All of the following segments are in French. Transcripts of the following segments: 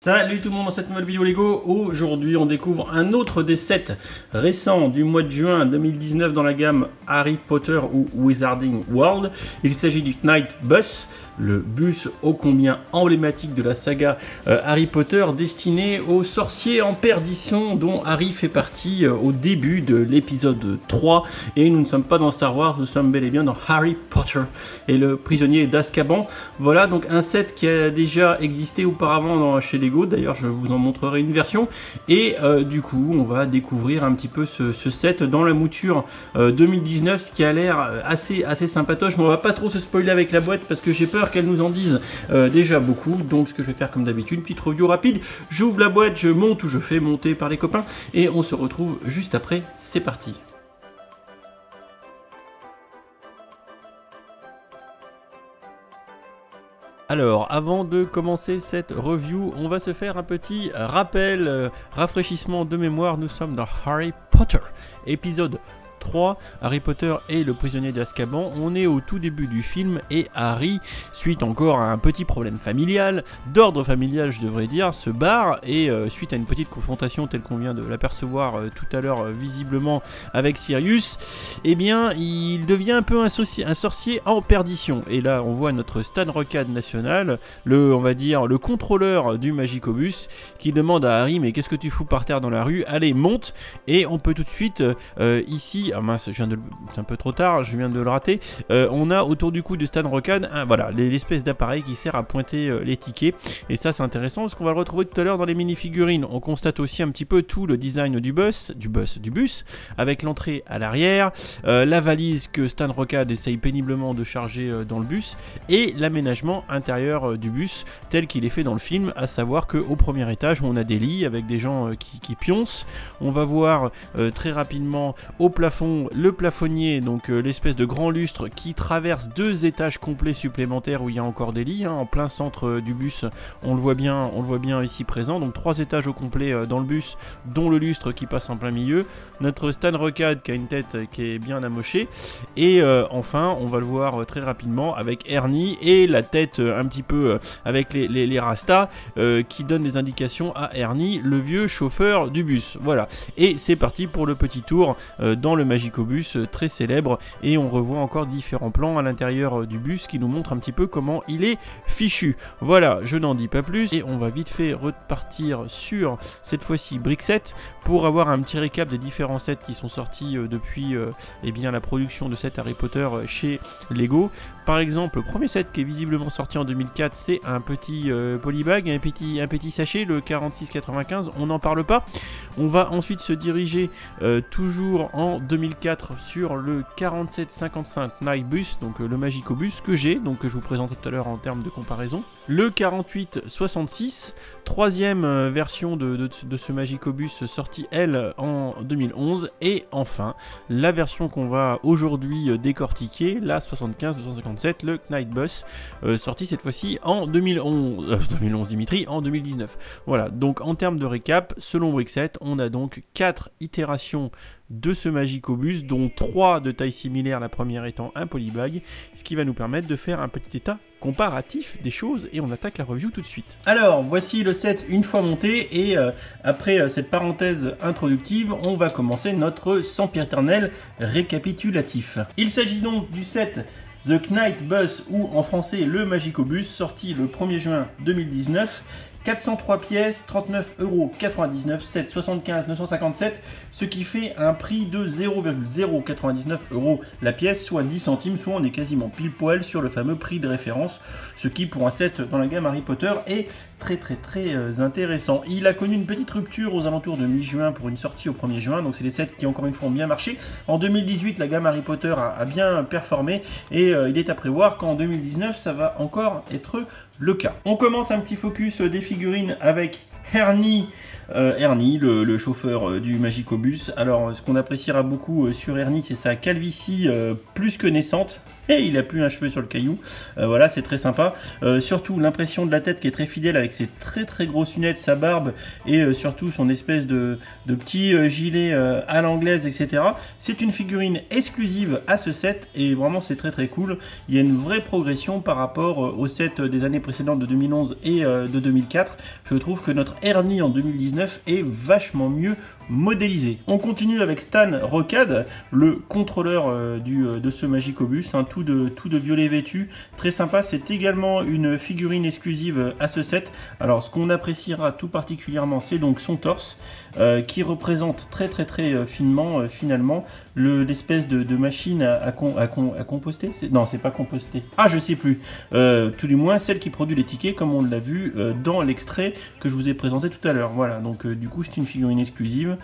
Salut tout le monde dans cette nouvelle vidéo Lego. Aujourd'hui on découvre un autre des sets récents du mois de juin 2019 dans la gamme Harry Potter ou Wizarding World. Il s'agit du Knight Bus, le bus ô combien emblématique de la saga Harry Potter, destiné aux sorciers en perdition dont Harry fait partie au début de l'épisode 3. Et nous ne sommes pas dans Star Wars, nous sommes bel et bien dans Harry Potter et le prisonnier d'Azkaban. Voilà donc un set qui a déjà existé auparavant chez Lego. D'ailleurs je vous en montrerai une version et du coup on va découvrir un petit peu ce set dans la mouture 2019, ce qui a l'air assez sympatoche, mais on va pas trop se spoiler avec la boîte parce que j'ai peur qu'elle nous en dise déjà beaucoup. Donc ce que je vais faire comme d'habitude, une petite review rapide, j'ouvre la boîte, je monte ou je fais monter par les copains et on se retrouve juste après. C'est parti. Alors, avant de commencer cette review, on va se faire un petit rappel, rafraîchissement de mémoire. Nous sommes dans Harry Potter, épisode 3, Harry Potter et le prisonnier d'Azkaban. On est au tout début du film et Harry, suite encore à un petit problème familial, d'ordre familial je devrais dire, se barre et suite à une petite confrontation telle qu'on vient de l'apercevoir tout à l'heure visiblement avec Sirius, eh bien il devient un peu un sorcier en perdition. Et là on voit notre Stan Rocade national, on va dire le contrôleur du Magicobus, qui demande à Harry: mais qu'est-ce que tu fous par terre dans la rue? Allez, monte. Et on peut tout de suite ici, ah mince, c'est un peu trop tard, je viens de le rater. On a autour du cou de Stan Rocade, voilà, l'espèce d'appareil qui sert à pointer les tickets. Et ça c'est intéressant parce qu'on va le retrouver tout à l'heure dans les mini-figurines. On constate aussi un petit peu tout le design du bus, avec l'entrée à l'arrière, la valise que Stan Rocade essaye péniblement de charger dans le bus, et l'aménagement intérieur du bus tel qu'il est fait dans le film, à savoir qu'au premier étage on a des lits avec des gens qui pioncent. On va voir très rapidement au plafond le plafonnier, donc l'espèce de grand lustre qui traverse 2 étages complets supplémentaires où il y a encore des lits, en plein centre du bus. On le voit bien ici présent, donc 3 étages au complet dans le bus, dont le lustre qui passe en plein milieu. Notre Stan Rocade qui a une tête qui est bien amochée, et enfin on va le voir très rapidement avec Ernie et la tête un petit peu avec les rastas qui donnent des indications à Ernie, le vieux chauffeur du bus. Voilà, et c'est parti pour le petit tour dans le Magicobus très célèbre, et on revoit encore différents plans à l'intérieur du bus qui nous montrent un petit peu comment il est fichu. Voilà, je n'en dis pas plus et on va vite fait repartir sur cette fois-ci Brickset pour avoir un petit récap des différents sets qui sont sortis depuis eh bien, la production de cet Harry Potter chez Lego. Par exemple, le premier set qui est visiblement sorti en 2004, c'est un petit polybag, un petit sachet, le 4695, on n'en parle pas. On va ensuite se diriger toujours en 2004 sur le 4755 Knight Bus, donc le Magicobus que j'ai, donc que je vous présenterai tout à l'heure en termes de comparaison. Le 4866, troisième version de ce Magicobus sorti elle en 2011, et enfin la version qu'on va aujourd'hui décortiquer, la 75257, le Knight Bus, sorti cette fois-ci en 2011 Dimitri, en 2019. Voilà, donc en termes de récap, selon Brickset, on a donc 4 itérations de ce Magicobus, dont 3 de taille similaire, la première étant un polybag, ce qui va nous permettre de faire un petit état comparatif des choses, et on attaque la review tout de suite. Alors voici le set une fois monté, et après cette parenthèse introductive, on va commencer notre sempiternel récapitulatif. Il s'agit donc du set The Knight Bus, ou en français le Magicobus, sorti le 1er juin 2019. 403 pièces, 39,99 €, 7, 75, 957, ce qui fait un prix de 0,099 € la pièce, soit 10 centimes, soit on est quasiment pile poil sur le fameux prix de référence, ce qui pour un set dans la gamme Harry Potter est très intéressant. Il a connu une petite rupture aux alentours de mi-juin pour une sortie au 1er juin, donc c'est des sets qui encore une fois ont bien marché. En 2018 la gamme Harry Potter a bien performé, et il est à prévoir qu'en 2019 ça va encore être le cas. On commence un petit focus des figurines avec Ernie. Ernie, le chauffeur du Magicobus. Alors, ce qu'on appréciera beaucoup sur Ernie, c'est sa calvitie plus que naissante. Et il a plus un cheveu sur le caillou. Voilà, c'est très sympa. Surtout l'impression de la tête qui est très fidèle avec ses très grosses lunettes, sa barbe et surtout son espèce de petit gilet à l'anglaise, etc. C'est une figurine exclusive à ce set et vraiment c'est très cool. Il y a une vraie progression par rapport au set des années précédentes de 2011 et de 2004. Je trouve que notre Ernie en 2019 est vachement mieux modélisé. On continue avec Stan Rocade, le contrôleur de ce Magicobus, hein, tout de violet vêtu, très sympa. C'est également une figurine exclusive à ce set. Alors ce qu'on appréciera tout particulièrement, c'est donc son torse qui représente très finement finalement l'espèce de machine à composter. Non, c'est pas composter. Ah, je sais plus. Tout du moins celle qui produit les tickets, comme on l'a vu dans l'extrait que je vous ai présenté tout à l'heure. Voilà, donc du coup c'est une figurine exclusive.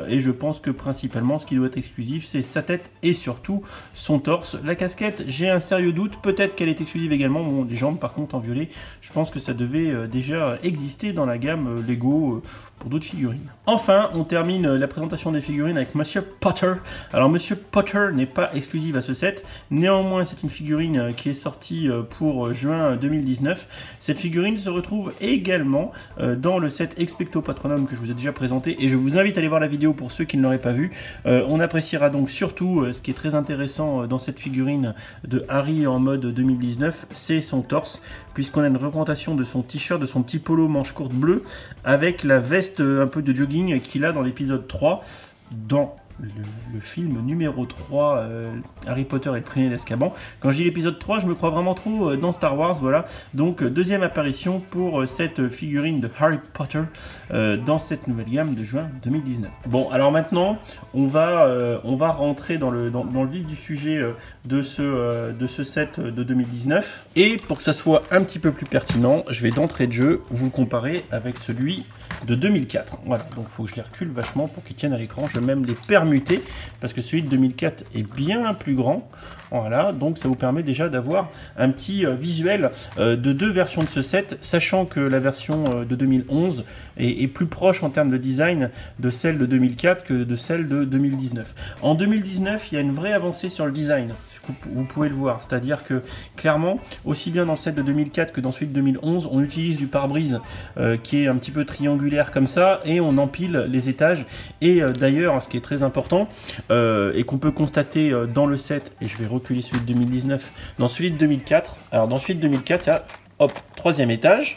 Et je pense que principalement ce qui doit être exclusif, c'est sa tête et surtout son torse. La casquette, j'ai un sérieux doute, peut-être qu'elle est exclusive également. Bon, les jambes par contre en violet, je pense que ça devait déjà exister dans la gamme Lego pour d'autres figurines. Enfin, on termine la présentation des figurines avec Monsieur Potter. Alors Monsieur Potter n'est pas exclusive à ce set, néanmoins c'est une figurine qui est sortie pour juin 2019. Cette figurine se retrouve également dans le set Expecto Patronum que je vous ai déjà présenté et je vous invite à aller voir la vidéo pour ceux qui ne l'auraient pas vu. On appréciera donc surtout ce qui est très intéressant dans cette figurine de Harry en mode 2019, c'est son torse, puisqu'on a une représentation de son t-shirt, de son petit polo manche courte bleu, avec la veste un peu de jogging qu'il a dans l'épisode 3, dans le film numéro 3, Harry Potter et le prisonnier d'Azkaban. Quand je dis l'épisode 3, je me crois vraiment trop dans Star Wars, voilà. Donc deuxième apparition pour cette figurine de Harry Potter dans cette nouvelle gamme de juin 2019. Bon, alors maintenant, on va rentrer dans le vif du sujet de ce set de 2019. Et pour que ça soit un petit peu plus pertinent, je vais d'entrée de jeu vous le comparer avec celui de 2004. Voilà, donc il faut que je les recule vachement pour qu'ils tiennent à l'écran. Je vais même les permuter parce que celui de 2004 est bien plus grand. Voilà, donc ça vous permet déjà d'avoir un petit visuel de deux versions de ce set, sachant que la version de 2011 est plus proche en termes de design de celle de 2004 que de celle de 2019. En 2019, il y a une vraie avancée sur le design, vous pouvez le voir, c'est-à-dire que clairement, aussi bien dans le set de 2004 que dans celui de 2011, on utilise du pare-brise qui est un petit peu triangulaire comme ça, et on empile les étages. Et d'ailleurs, ce qui est très important, et qu'on peut constater dans le set, et je vais reculer celui de 2019, dans celui de 2004, alors dans celui de 2004, il y a, hop, troisième étage,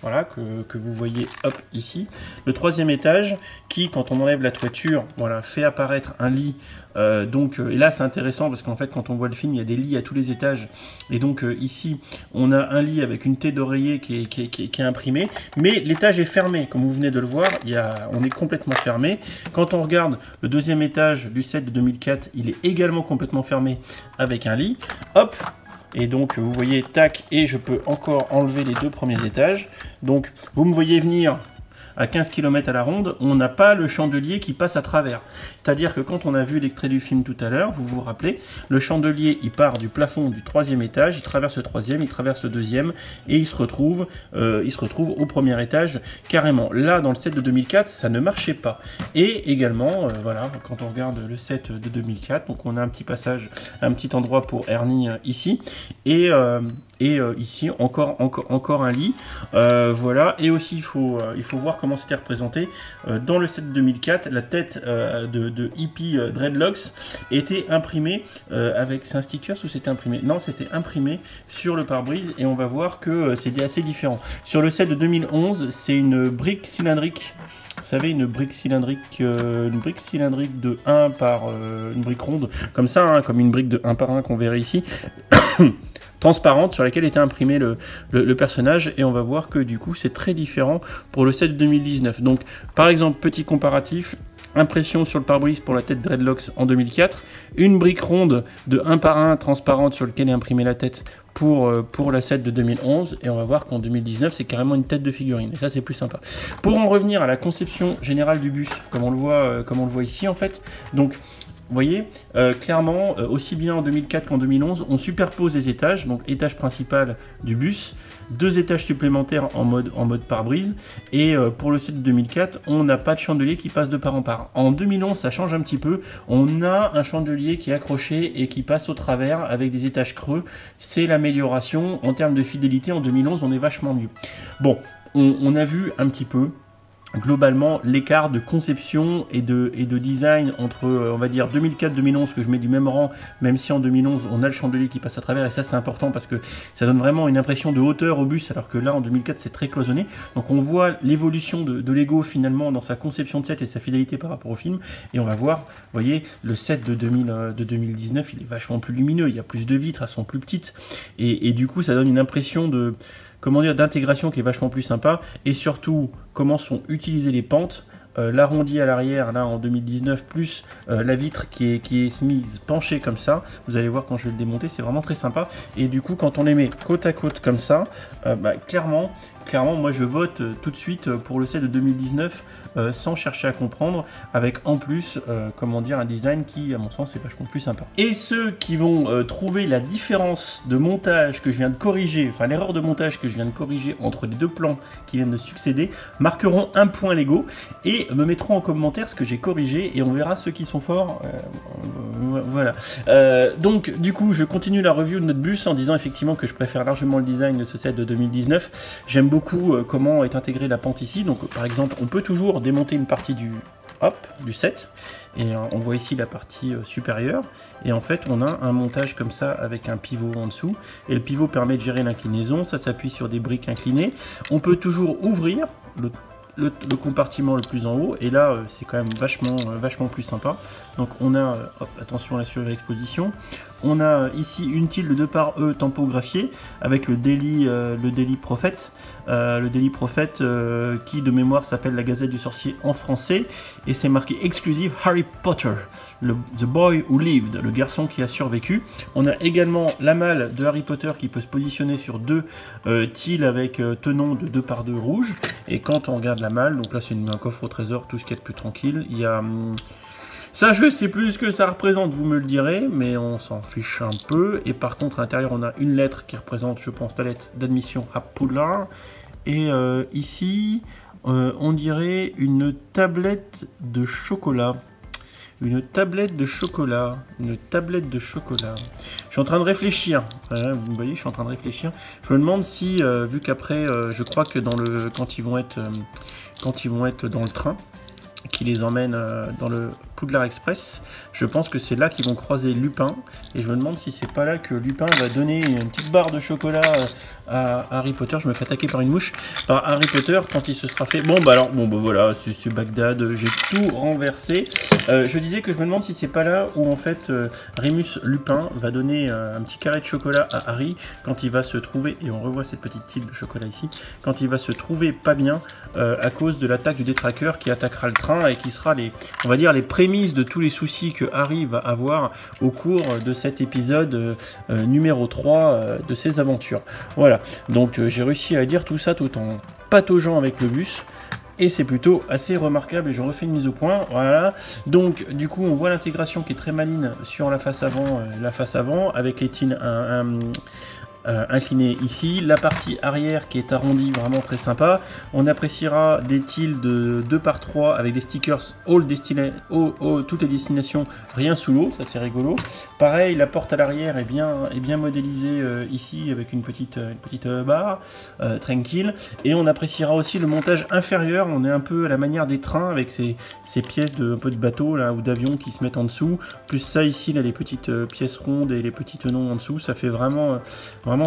voilà, que vous voyez, hop, ici, le troisième étage, qui, quand on enlève la toiture, voilà, fait apparaître un lit. Et là c'est intéressant parce qu'en fait quand on voit le film il y a des lits à tous les étages et donc ici on a un lit avec une tête d'oreiller qui est imprimée, mais l'étage est fermé comme vous venez de le voir, on est complètement fermé. Quand on regarde le deuxième étage du set de 2004, il est également complètement fermé avec un lit, hop. Et donc vous voyez, tac, et je peux encore enlever les deux premiers étages. Donc vous me voyez venir à 15 km à la ronde, on n'a pas le chandelier qui passe à travers. C'est-à-dire que quand on a vu l'extrait du film tout à l'heure, vous vous rappelez, le chandelier il part du plafond du troisième étage, il traverse le troisième, il traverse le deuxième, et il se retrouve au premier étage carrément. Là, dans le set de 2004, ça ne marchait pas. Et également, voilà, quand on regarde le set de 2004, donc on a un petit passage, un petit endroit pour Ernie ici, et ici encore un lit, voilà. Et aussi il faut voir comment c'était représenté dans le set de 2004. La tête de Hippie Dreadlocks était imprimée avec, c'est un sticker ou c'était imprimé? Non, c'était imprimé sur le pare-brise et on va voir que c'était assez différent. Sur le set de 2011, c'est une brique cylindrique. Vous savez, une brique cylindrique de 1 par une brique ronde, comme ça, hein, comme une brique de 1 par 1 qu'on verrait ici, transparente, sur laquelle était imprimé le personnage, et on va voir que du coup c'est très différent pour le set de 2019. Donc par exemple, petit comparatif, impression sur le pare-brise pour la tête Dreadlocks en 2004, une brique ronde de 1 par 1 transparente sur laquelle est imprimée la tête pour la set de 2011, et on va voir qu'en 2019 c'est carrément une tête de figurine, et ça c'est plus sympa. Pour en revenir à la conception générale du bus, comme on le voit ici en fait, donc vous voyez, clairement, aussi bien en 2004 qu'en 2011, on superpose les étages, donc étage principal du bus, 2 étages supplémentaires en mode pare-brise, et pour le set de 2004, on n'a pas de chandelier qui passe de part en part. En 2011, ça change un petit peu, on a un chandelier qui est accroché et qui passe au travers avec des étages creux, c'est l'amélioration. En termes de fidélité, en 2011, on est vachement mieux. Bon, on a vu un petit peu globalement l'écart de conception et de design entre, on va dire, 2004-2011, que je mets du même rang, même si en 2011 on a le chandelier qui passe à travers, et ça c'est important parce que ça donne vraiment une impression de hauteur au bus, alors que là en 2004 c'est très cloisonné. Donc on voit l'évolution de Lego finalement dans sa conception de set et sa fidélité par rapport au film, et on va voir, vous voyez, le set de 2019 il est vachement plus lumineux, il y a plus de vitres, elles sont plus petites, et du coup ça donne une impression de, comment dire, d'intégration qui est vachement plus sympa, et surtout comment sont utilisées les pentes, l'arrondi à l'arrière là en 2019 plus la vitre qui est mise penchée comme ça, vous allez voir quand je vais le démonter, c'est vraiment très sympa. Et du coup quand on les met côte à côte comme ça, clairement moi je vote tout de suite pour le set de 2019 sans chercher à comprendre, avec en plus comment dire, un design qui à mon sens est vachement plus sympa. Et ceux qui vont trouver la différence de montage que je viens de corriger, enfin l'erreur de montage que je viens de corriger entre les deux plans qui viennent de succéder, marqueront un point Lego et me mettront en commentaire ce que j'ai corrigé, et on verra ceux qui sont forts. Voilà. Donc du coup je continue la review de notre bus en disant effectivement que je préfère largement le design de ce set de 2019. J'aime beaucoup comment est intégrée la pente ici. Donc par exemple on peut toujours démonter une partie du set, et on voit ici la partie supérieure, et en fait on a un montage comme ça avec un pivot en dessous, et le pivot permet de gérer l'inclinaison, ça s'appuie sur des briques inclinées. On peut toujours ouvrir le compartiment le plus en haut, et là c'est quand même vachement plus sympa. Donc on a, attention à la surexposition, on a ici une tilde 2/E tampographiée avec le Daily Prophet, qui de mémoire s'appelle la Gazette du Sorcier en français, et c'est marqué exclusive Harry Potter, The Boy Who Lived, le garçon qui a survécu. On a également la malle de Harry Potter qui peut se positionner sur 2 tiles avec tenons de 2/2 rouge, et quand on regarde la malle, donc là c'est un coffre au trésor, tout ce qui est plus tranquille, il y a... ça, je sais plus ce que ça représente, vous me le direz, mais on s'en fiche un peu. Et par contre, à l'intérieur, on a une lettre qui représente, je pense, la lettre d'admission à Poudlard. Et ici, on dirait une tablette de chocolat. Une tablette de chocolat. Une tablette de chocolat. Je suis en train de réfléchir. Vous voyez, je suis en train de réfléchir. Je me demande si, vu qu'après, je crois que quand ils vont être dans le train, qui les emmène dans le Poudlard Express, je pense que c'est là qu'ils vont croiser Lupin, et je me demande si c'est pas là que Lupin va donner une petite barre de chocolat à Harry Potter. Je me fais attaquer par une mouche, par Harry Potter quand il se sera fait... Bon voilà, c'est Bagdad, j'ai tout renversé. Je disais que je me demande si c'est pas là où en fait Remus Lupin va donner un petit carré de chocolat à Harry quand il va se trouver, et on revoit cette petite tilde de chocolat ici, quand il va se trouver pas bien à cause de l'attaque du détraqueur qui attaquera le train, et qui sera on va dire les prémices de tous les soucis que Harry va avoir au cours de cet épisode numéro 3 de ses aventures. Voilà, donc j'ai réussi à dire tout ça tout en pataugeant avec le bus, et c'est plutôt assez remarquable, et je refais une mise au point. Voilà, donc du coup on voit l'intégration qui est très maligne sur la face avant, avec les tines incliné ici, la partie arrière qui est arrondie, vraiment très sympa. On appréciera des tiles de 2x3 avec des stickers toutes les destinations, rien sous l'eau, ça c'est rigolo. Pareil, la porte à l'arrière est bien modélisée ici avec une petite barre tranquille, et on appréciera aussi le montage inférieur. On est un peu à la manière des trains avec ces pièces un peu de bateau là, ou d'avion qui se mettent en dessous, plus ça ici là, les petites pièces rondes et les petits tenons en dessous, ça fait vraiment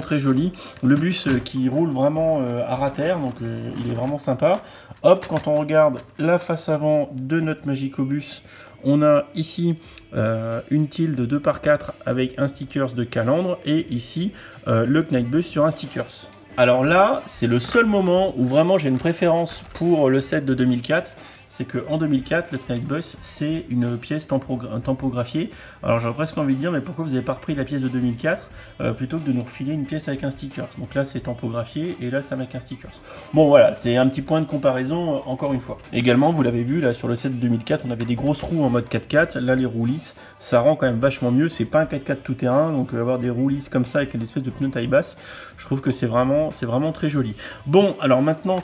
très joli. Le bus qui roule vraiment à rater, donc il est vraiment sympa. Hop, quand on regarde la face avant de notre Magicobus, on a ici une tilde de 2x4 avec un stickers de calandre, et ici le Knightbus sur un stickers. Alors là, c'est le seul moment où vraiment j'ai une préférence pour le set de 2004. c'est qu'en 2004, le Knight Bus, c'est une pièce tampographiée. Alors j'aurais presque envie de dire, mais pourquoi vous n'avez pas repris la pièce de 2004 plutôt que de nous refiler une pièce avec un sticker? Donc là, c'est tampographié, et là, ça avec un sticker. Bon, voilà, c'est un petit point de comparaison, encore une fois. Également, vous l'avez vu, là, sur le set de 2004, on avait des grosses roues en mode 4x4. Là, les roues lisses, ça rend quand même vachement mieux. C'est pas un 4x4 tout-terrain, donc avoir des roues lisses comme ça avec une espèce de pneu taille basse, je trouve que c'est vraiment très joli. Bon, alors maintenant,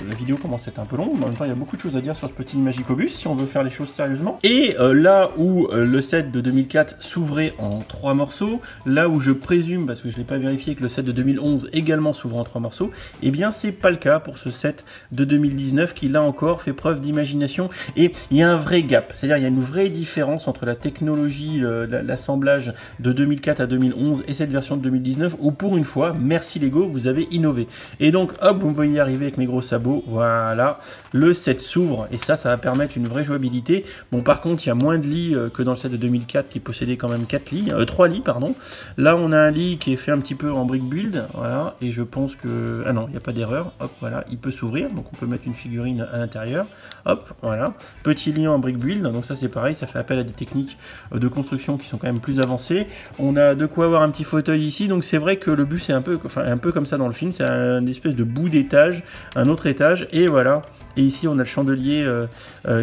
la vidéo commence à être un peu longue, mais en même temps, il y a beaucoup de choses à dire sur ce petit Magicobus, si on veut faire les choses sérieusement. Et là où le set de 2004 s'ouvrait en 3 morceaux, là où je présume, parce que je ne l'ai pas vérifié, que le set de 2011 également s'ouvre en 3 morceaux, eh bien, c'est pas le cas pour ce set de 2019 qui, là encore, fait preuve d'imagination. Et il y a un vrai gap, c'est-à-dire il y a une vraie différence entre la technologie, l'assemblage de 2004 à 2011 et cette version de 2019, où pour une fois, merci Lego, vous avez innové. Et donc, hop, vous me voyez arriver avec mes gros sabots, voilà, le set s'ouvre, et ça va permettre une vraie jouabilité. Bon, par contre, il y a moins de lits que dans le set de 2004 qui possédait quand même 3 lits, pardon. Là, on a un lit qui est fait un petit peu en brick build, voilà, et je pense que... Ah non, il n'y a pas d'erreur, hop, voilà, il peut s'ouvrir, donc on peut mettre une figurine à l'intérieur, hop, voilà. Petit lit en brick build, donc ça c'est pareil, ça fait appel à des techniques de construction qui sont quand même plus avancées. On a de quoi avoir un petit fauteuil ici, donc c'est vrai que le bus est un peu comme ça dans le film, c'est une espèce de bout d'étage, un autre étage, et voilà. Et ici on a le chandelier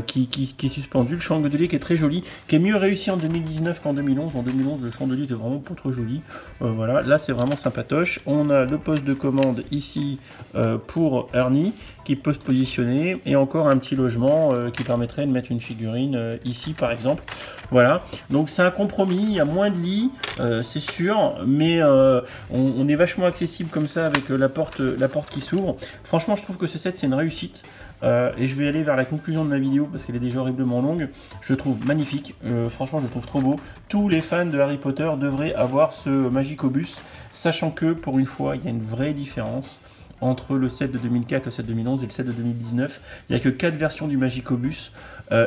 qui est suspendu, le chandelier qui est très joli, qui est mieux réussi en 2019 qu'en 2011. En 2011 le chandelier était vraiment pas trop joli, voilà, là c'est vraiment sympatoche. On a le poste de commande ici pour Ernie qui peut se positionner, et encore un petit logement qui permettrait de mettre une figurine ici par exemple. Voilà, donc c'est un compromis, il y a moins de lits, c'est sûr, mais on est vachement accessible comme ça avec la porte qui s'ouvre. Franchement, je trouve que ce set c'est une réussite. Et je vais aller vers la conclusion de ma vidéo parce qu'elle est déjà horriblement longue. Je le trouve magnifique, franchement je le trouve trop beau. Tous les fans de Harry Potter devraient avoir ce Magicobus, sachant que pour une fois il y a une vraie différence entre le set de 2004, le set de 2011 et le set de 2019. Il n'y a que 4 versions du Magicobus,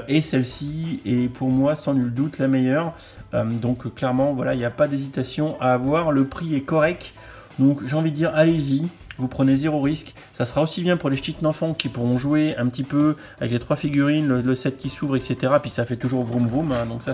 et celle-ci est pour moi sans nul doute la meilleure. Donc clairement, voilà, il n'y a pas d'hésitation à avoir, le prix est correct. Donc j'ai envie de dire, allez-y. Vous prenez 0 risque, ça sera aussi bien pour les petits enfants qui pourront jouer un petit peu avec les 3 figurines, le set qui s'ouvre, etc. Puis ça fait toujours vroom vroom, hein, donc ça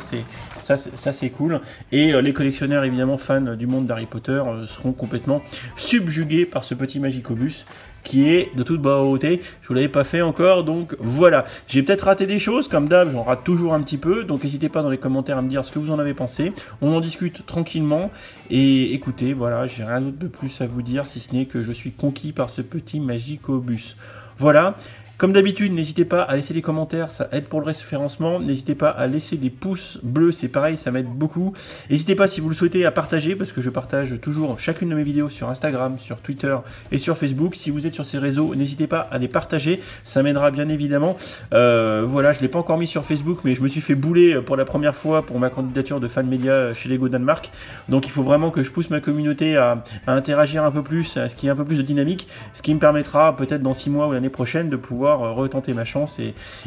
c'est cool. Et les collectionneurs évidemment fans du monde d'Harry Potter seront complètement subjugués par ce petit Magicobus qui est de toute beauté. Je vous l'avais pas fait encore, donc voilà. J'ai peut-être raté des choses, comme d'hab, j'en rate toujours un petit peu, donc n'hésitez pas dans les commentaires à me dire ce que vous en avez pensé. On en discute tranquillement, et écoutez, voilà, j'ai rien d'autre de plus à vous dire, si ce n'est que je suis conquis par ce petit Magicobus. Voilà. Comme d'habitude, n'hésitez pas à laisser des commentaires, ça aide pour le référencement. N'hésitez pas à laisser des pouces bleus, c'est pareil, ça m'aide beaucoup. N'hésitez pas, si vous le souhaitez, à partager, parce que je partage toujours chacune de mes vidéos sur Instagram, sur Twitter et sur Facebook. Si vous êtes sur ces réseaux, n'hésitez pas à les partager, ça m'aidera bien évidemment. Voilà, je ne l'ai pas encore mis sur Facebook, mais je me suis fait bouler pour la première fois pour ma candidature de fan média chez Lego Danemark. Donc il faut vraiment que je pousse ma communauté à interagir un peu plus, à ce qu'il y ait un peu plus de dynamique, ce qui me permettra peut-être dans 6 mois ou l'année prochaine de pouvoir retenter ma chance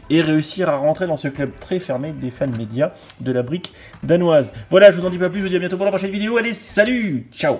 et réussir à rentrer dans ce club très fermé des fans médias de la brique danoise. Voilà, je vous en dis pas plus, je vous dis à bientôt pour la prochaine vidéo. Allez, salut, ciao!